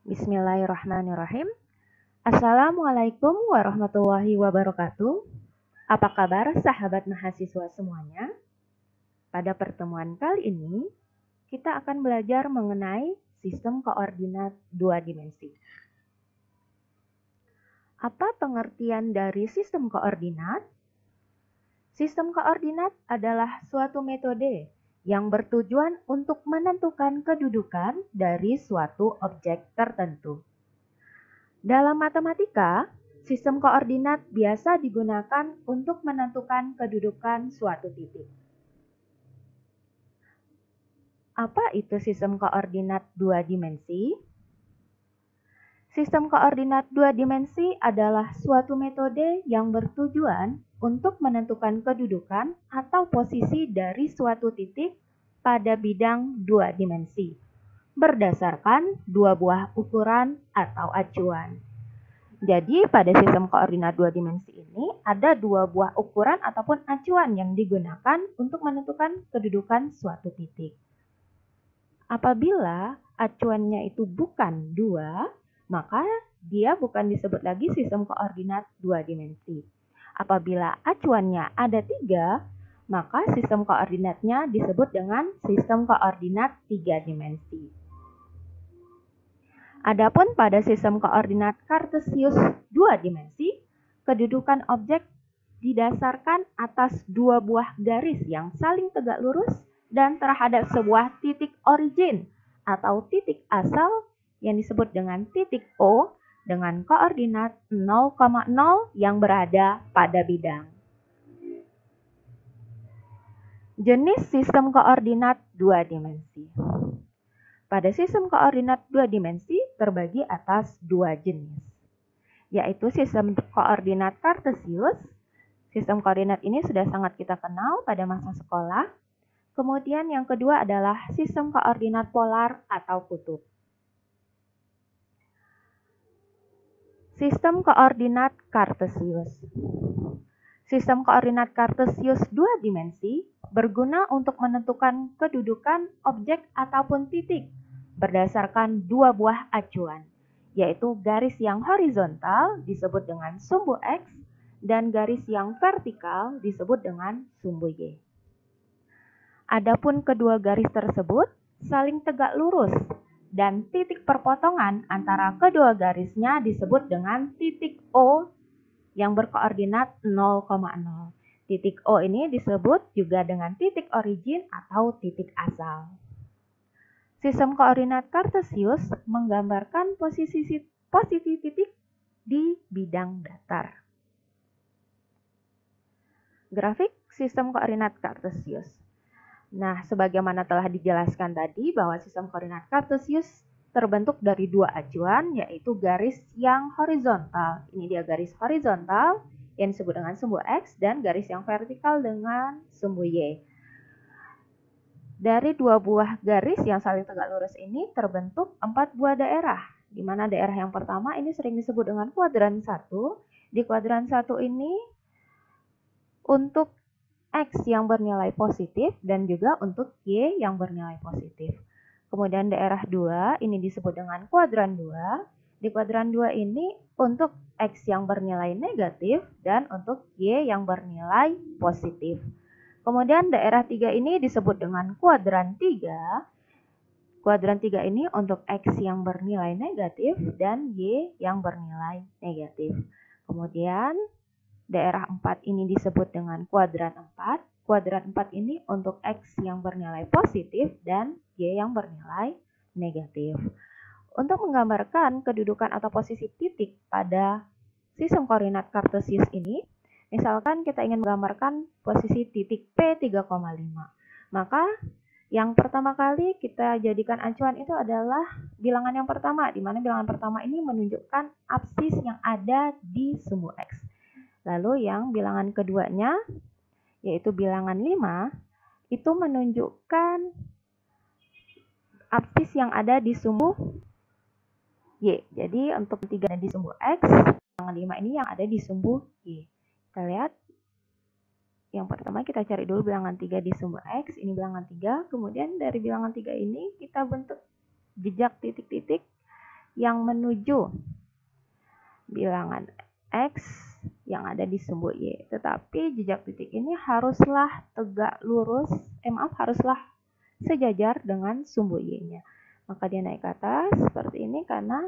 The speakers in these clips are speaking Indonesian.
Bismillahirrahmanirrahim. Assalamualaikum warahmatullahi wabarakatuh. Apa kabar sahabat mahasiswa semuanya? Pada pertemuan kali ini, kita akan belajar mengenai sistem koordinat dua dimensi. Apa pengertian dari sistem koordinat? Sistem koordinat adalah suatu metode yang bertujuan untuk menentukan kedudukan dari suatu objek tertentu. Dalam matematika, sistem koordinat biasa digunakan untuk menentukan kedudukan suatu titik. Apa itu sistem koordinat dua dimensi? Sistem koordinat dua dimensi adalah suatu metode yang bertujuan untuk menentukan kedudukan atau posisi dari suatu titik pada bidang dua dimensi, berdasarkan dua buah ukuran atau acuan. Jadi pada sistem koordinat dua dimensi ini ada dua buah ukuran ataupun acuan yang digunakan untuk menentukan kedudukan suatu titik. Apabila acuannya itu bukan dua, maka dia bukan disebut lagi sistem koordinat dua dimensi. Apabila acuannya ada tiga, maka sistem koordinatnya disebut dengan sistem koordinat tiga dimensi. Adapun pada sistem koordinat kartesius dua dimensi, kedudukan objek didasarkan atas dua buah garis yang saling tegak lurus dan terhadap sebuah titik origin atau titik asal yang disebut dengan titik O dengan koordinat 0,0 yang berada pada bidang. Jenis sistem koordinat dua dimensi. Pada sistem koordinat dua dimensi terbagi atas dua jenis, yaitu sistem koordinat kartesius. Sistem koordinat ini sudah sangat kita kenal pada masa sekolah. Kemudian yang kedua adalah sistem koordinat polar atau kutub. Sistem koordinat kartesius. Sistem koordinat kartesius dua dimensi berguna untuk menentukan kedudukan objek ataupun titik berdasarkan dua buah acuan, yaitu garis yang horizontal disebut dengan sumbu X dan garis yang vertikal disebut dengan sumbu Y. Adapun kedua garis tersebut saling tegak lurus dan titik perpotongan antara kedua garisnya disebut dengan titik O yang berkoordinat 0,0. Titik O ini disebut juga dengan titik origin atau titik asal. Sistem koordinat kartesius menggambarkan posisi titik di bidang datar. Grafik sistem koordinat kartesius. Nah, sebagaimana telah dijelaskan tadi bahwa sistem koordinat kartesius terbentuk dari dua acuan, yaitu garis yang horizontal. Ini dia garis horizontal yang disebut dengan sumbu X dan garis yang vertikal dengan sumbu Y. Dari dua buah garis yang saling tegak lurus ini terbentuk 4 buah daerah, di mana daerah yang pertama ini sering disebut dengan kuadran 1. Di kuadran 1 ini untuk X yang bernilai positif dan juga untuk Y yang bernilai positif. Kemudian daerah 2 ini disebut dengan kuadran 2. Di kuadran 2 ini untuk X yang bernilai negatif dan untuk Y yang bernilai positif. Kemudian daerah 3 ini disebut dengan kuadran 3. Kuadran 3 ini untuk X yang bernilai negatif dan Y yang bernilai negatif. Kemudian daerah 4 ini disebut dengan kuadran 4. Kuadran 4 ini untuk X yang bernilai positif dan Y yang bernilai negatif. Untuk menggambarkan kedudukan atau posisi titik pada sistem koordinat kartesius ini, misalkan kita ingin menggambarkan posisi titik P3,5. Maka yang pertama kali kita jadikan acuan itu adalah bilangan yang pertama, di mana bilangan pertama ini menunjukkan absis yang ada di sumbu X. Lalu yang bilangan keduanya, yaitu bilangan 5, itu menunjukkan absis yang ada di sumbu Y. Jadi untuk 3 di sumbu X, bilangan 5 ini yang ada di sumbu Y. Kita lihat, yang pertama kita cari dulu bilangan 3 di sumbu X, ini bilangan 3. Kemudian dari bilangan 3 ini kita bentuk jejak titik-titik yang menuju bilangan X yang ada di sumbu Y. Tetapi jejak titik ini haruslah tegak lurus, haruslah sejajar dengan sumbu Y-nya. Maka dia naik ke atas seperti ini karena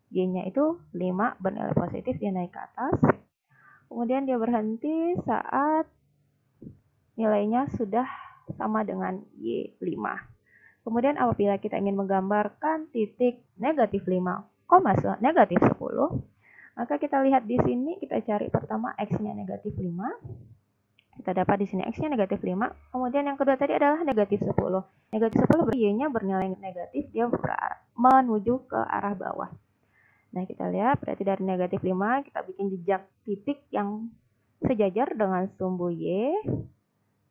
Y-nya itu 5 bernilai positif, dia naik ke atas. Kemudian dia berhenti saat nilainya sudah sama dengan Y5. Kemudian apabila kita ingin menggambarkan titik negatif 5, negatif 10, maka kita lihat di sini, kita cari pertama X-nya negatif 5. Kita dapat di sini X-nya negatif 5. Kemudian yang kedua tadi adalah negatif 10. Negatif 10 Y-nya bernilai negatif, dia menuju ke arah bawah. Nah, kita lihat berarti dari negatif 5 kita bikin jejak titik yang sejajar dengan sumbu Y.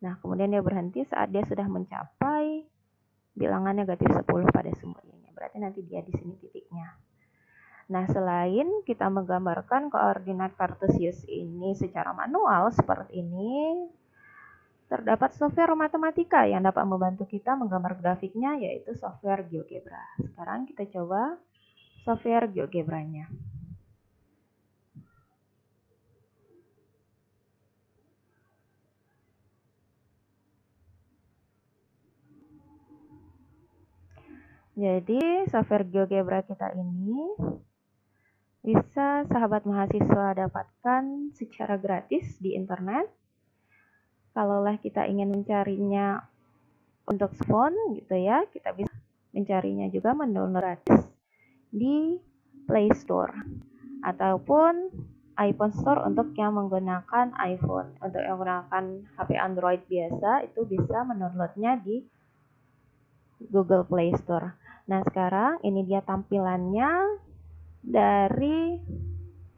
Nah, kemudian dia berhenti saat dia sudah mencapai bilangan negatif 10 pada sumbu Y-nya. Berarti nanti dia di sini titiknya. Nah, selain kita menggambarkan koordinat kartesius ini secara manual seperti ini, terdapat software matematika yang dapat membantu kita menggambar grafiknya, yaitu software GeoGebra. Sekarang kita coba software GeoGebra-nya. Jadi, software GeoGebra kita ini bisa sahabat mahasiswa dapatkan secara gratis di internet. Kalaulah kita ingin mencarinya untuk smartphone gitu ya, kita bisa mencarinya juga mendownload gratis di Play Store ataupun iPhone Store untuk yang menggunakan iPhone. Untuk yang menggunakan HP Android biasa itu bisa mendownloadnya di Google Play Store. Nah, sekarang ini dia tampilannya dari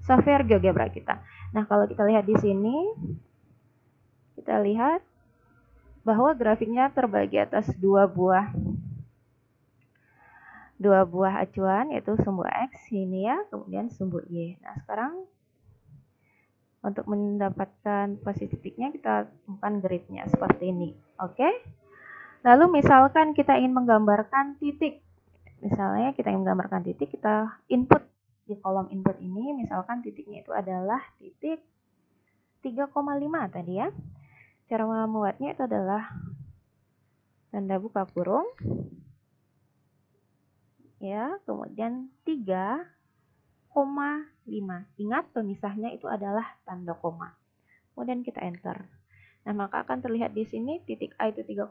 software GeoGebra kita. Nah, kalau kita lihat di sini, kita lihat bahwa grafiknya terbagi atas dua buah acuan, yaitu sumbu X ini ya, kemudian sumbu Y. Nah, sekarang untuk mendapatkan posisi titiknya kita temukan gridnya seperti ini. Oke? Lalu misalkan kita ingin menggambarkan titik. Misalnya kita ingin menggambarkan titik, kita input di kolom input ini, misalkan titiknya itu adalah titik 3,5 tadi ya. Cara membuatnya itu adalah tanda buka kurung, ya, kemudian 3,5. Ingat pemisahnya itu adalah tanda koma. Kemudian kita enter. Nah, maka akan terlihat di sini titik A itu 3,5,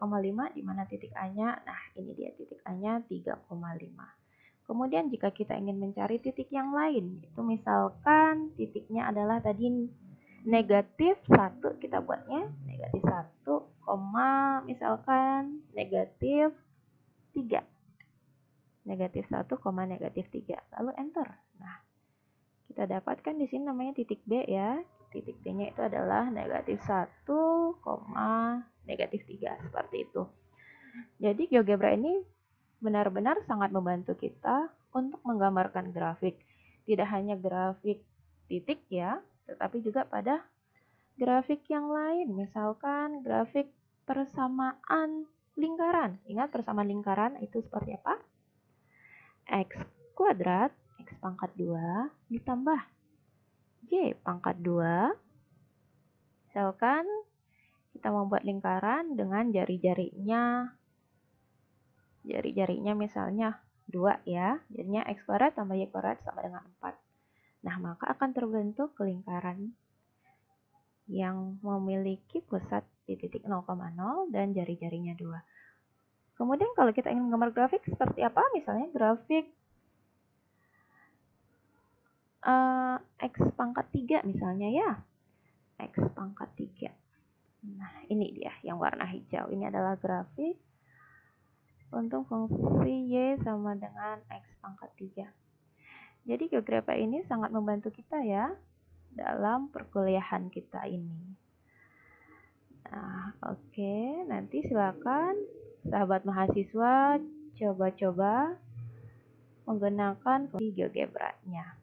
di mana titik A-nya, nah ini dia titik A-nya 3,5. Kemudian jika kita ingin mencari titik yang lain, itu misalkan titiknya adalah tadi negatif 1, kita buatnya negatif 1, misalkan negatif 3. Negatif 1, negatif 3. Lalu enter. Nah, kita dapatkan di sini namanya titik B ya. Titik B-nya itu adalah negatif 1, negatif 3. Seperti itu. Jadi GeoGebra ini benar-benar sangat membantu kita untuk menggambarkan grafik. Tidak hanya grafik titik ya, tetapi juga pada grafik yang lain. Misalkan grafik persamaan lingkaran. Ingat persamaan lingkaran itu seperti apa? X kuadrat, X pangkat 2 ditambah Y pangkat 2. Misalkan kita membuat lingkaran dengan jari-jarinya misalnya 2 ya. Jadinya X kuadrat tambah Y kuadrat sama dengan 4. Nah, maka akan terbentuk lingkaran yang memiliki pusat di titik 0,0 dan jari-jarinya 2. Kemudian kalau kita ingin menggambar grafik seperti apa? Misalnya grafik X pangkat 3 misalnya ya. X pangkat 3. Nah, ini dia yang warna hijau. Ini adalah grafik untuk fungsi Y sama dengan X pangkat 3. Jadi GeoGebra ini sangat membantu kita ya dalam perkuliahan kita ini. Nah, oke. Nanti silakan sahabat mahasiswa coba-coba menggunakan fungsi GeoGebra-nya.